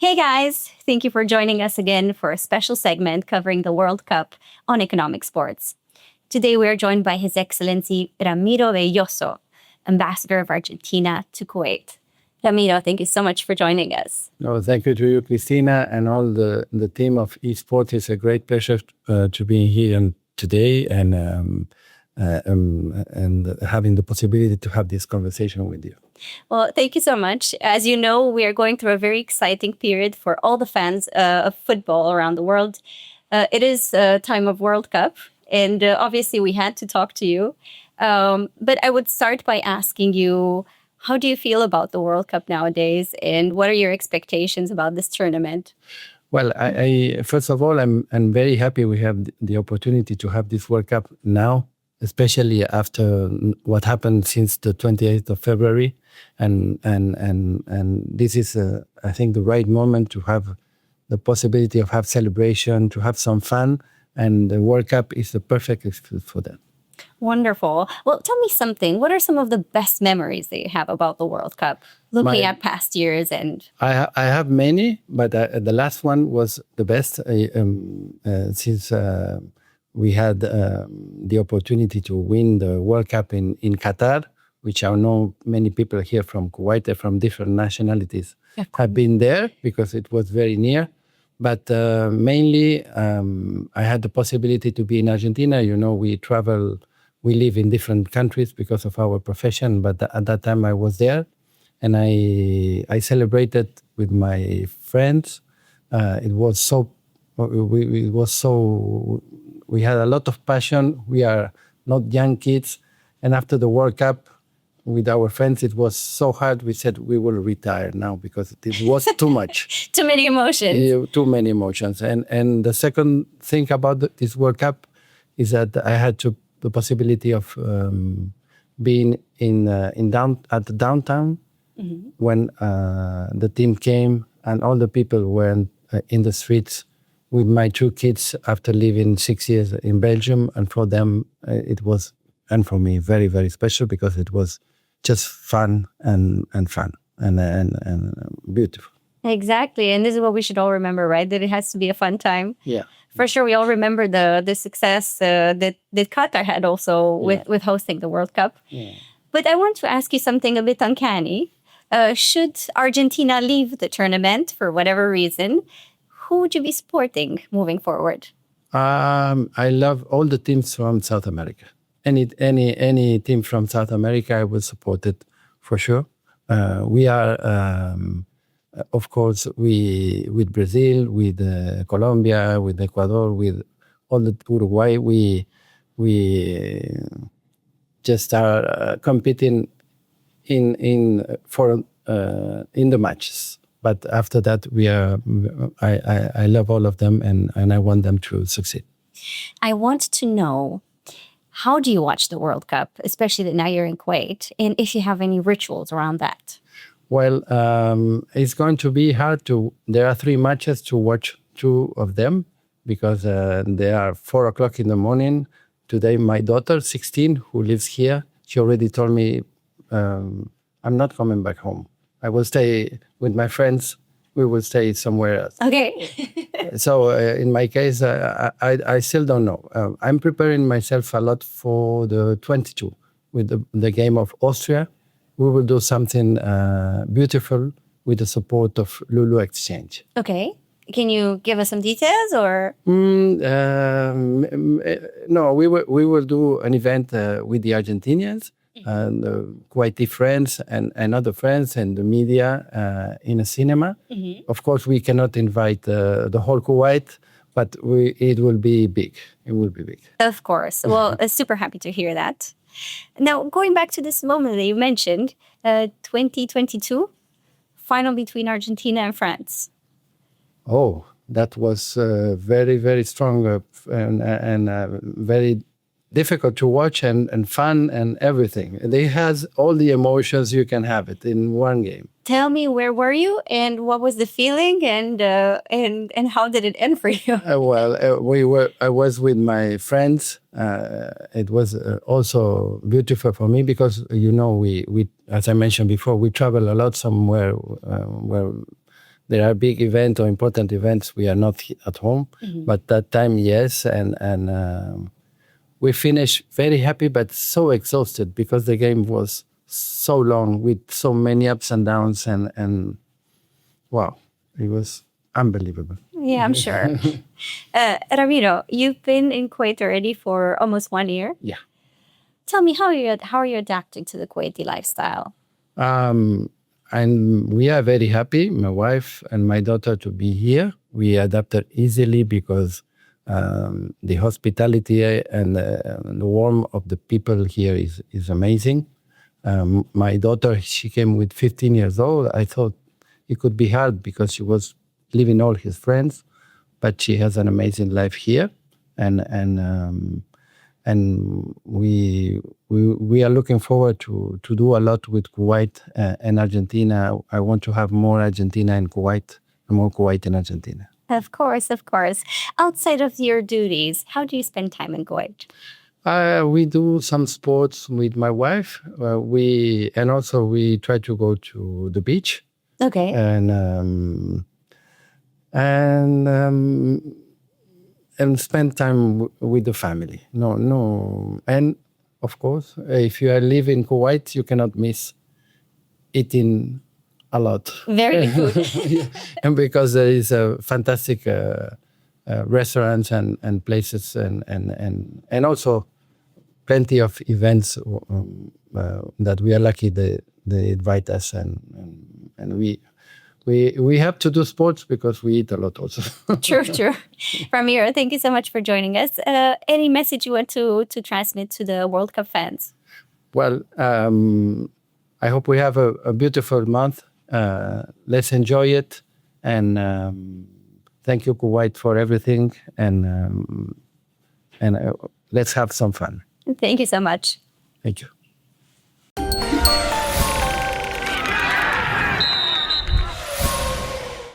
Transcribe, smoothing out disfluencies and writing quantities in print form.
Hey guys, thank you for joining us again for a special segment covering the World Cup on economic sports. Today we are joined by His Excellency Rاميرو, Ambassador of Argentina to Kuwait. Rامíro, thank you so much for joining us. No, thank you to you, Christina, and all the team of eSport. It's a great pleasure to be here today and having the possibility to have this conversation with you. Well, thank you so much. As you know, we are going through a very exciting period for all the fans of football around the world. It is a time of World Cup, and obviously we had to talk to you. But I would start by asking you, how do you feel about the World Cup nowadays, and what are your expectations about this tournament? Well, I first of all, I'm very happy we have the opportunity to have this World Cup now, especially after what happened since the 28th of February. And this is, I think, the right moment to have the possibility of have celebration, to have some fun, and the World Cup is the perfect excuse for that. Wonderful. Well, tell me something. What are some of the best memories that you have about the World Cup, looking at past years? And I have many, but the last one was the best since we had the opportunity to win the World Cup in Qatar, which I know many people here from Kuwait, from different nationalities, have been there because it was very near. But mainly, I had the possibility to be in Argentina. You know, we travel, we live in different countries because of our profession. But at that time, I was there, and I celebrated with my friends. It was so, we had a lot of passion. We are not young kids, and after the World Cup, with our friends, it was so hard. We said we will retire now because it was too much. Too many emotions. Too many emotions. And the second thing about this World Cup is that I had the possibility of being at the downtown when the team came and all the people were in the streets with my two kids after living 6 years in Belgium. And for them, it was, and for me, very, very special because it was just fun and fun and beautiful. Exactly. And this is what we should all remember, right? That it has to be a fun time. Yeah. For sure, we all remember the success that Qatar had also with hosting the World Cup. Yeah. But I want to ask you something a bit uncanny. Should Argentina leave the tournament for whatever reason, who would you be supporting moving forward? I love all the teams from South America. Any team from South America, I will support it for sure. We are, of course, with Brazil, with Colombia, with Ecuador, with all the Uruguay. We just are competing in the matches. But after that, I love all of them, and I want them to succeed. I want to know, how do you watch the World Cup, especially that now you're in Kuwait, and if you have any rituals around that? Well, it's going to be hard there are 3 matches to watch 2 of them because they are 4 o'clock in the morning. Today, my daughter, 16, who lives here, she already told me, I'm not coming back home. I will stay with my friends. We will stay somewhere else. Okay. So in my case, I still don't know. I'm preparing myself a lot for the 22 with the game of Austria. We will do something beautiful with the support of Lulu Exchange. Okay. Can you give us some details or? No, we will do an event with the Argentinians and Kuwaiti friends and other friends and the media in a cinema. Of course, we cannot invite the whole Kuwait, but it will be big. It will be big. Of course. Well, super happy to hear that. Now, going back to this moment that you mentioned, 2022, final between Argentina and France. Oh, that was very, very strong and very difficult to watch and fun and everything. It has all the emotions you can have it in one game. Tell me, where were you and what was the feeling and how did it end for you? I was with my friends. It was also beautiful for me because, you know, we as I mentioned before, we travel a lot somewhere where there are big events or important events, we are not at home. But that time, yes, and we finished very happy, but so exhausted because the game was so long with so many ups and downs, and wow, it was unbelievable. Yeah, I'm sure. Ramiro, you've been in Kuwait already for almost 1 year. Yeah. Tell me, how are you adapting to the Kuwaiti lifestyle? And we are very happy, my wife and my daughter, to be here. We adapted easily because the hospitality and the warmth of the people here is amazing. My daughter, she came with 15 years old. I thought it could be hard because she was leaving all his friends, but she has an amazing life here, and we are looking forward to do a lot with Kuwait and Argentina. I want to have more Argentina in Kuwait and more Kuwait in Argentina. Of course, of course. Outside of your duties, how do you spend time in Kuwait? We do some sports with my wife. We try to go to the beach. Okay. And spend time with the family. No. And of course, if you live in Kuwait, you cannot miss eating a lot. Very good food. And because there is a fantastic restaurants and places and also plenty of events that we are lucky they invite us and we have to do sports because we eat a lot also. True. Ramiro, thank you so much for joining us. Any message you want to transmit to the World Cup fans? Well, I hope we have a beautiful month. Let's enjoy it. And thank you, Kuwait, for everything. And let's have some fun. Thank you so much. Thank you.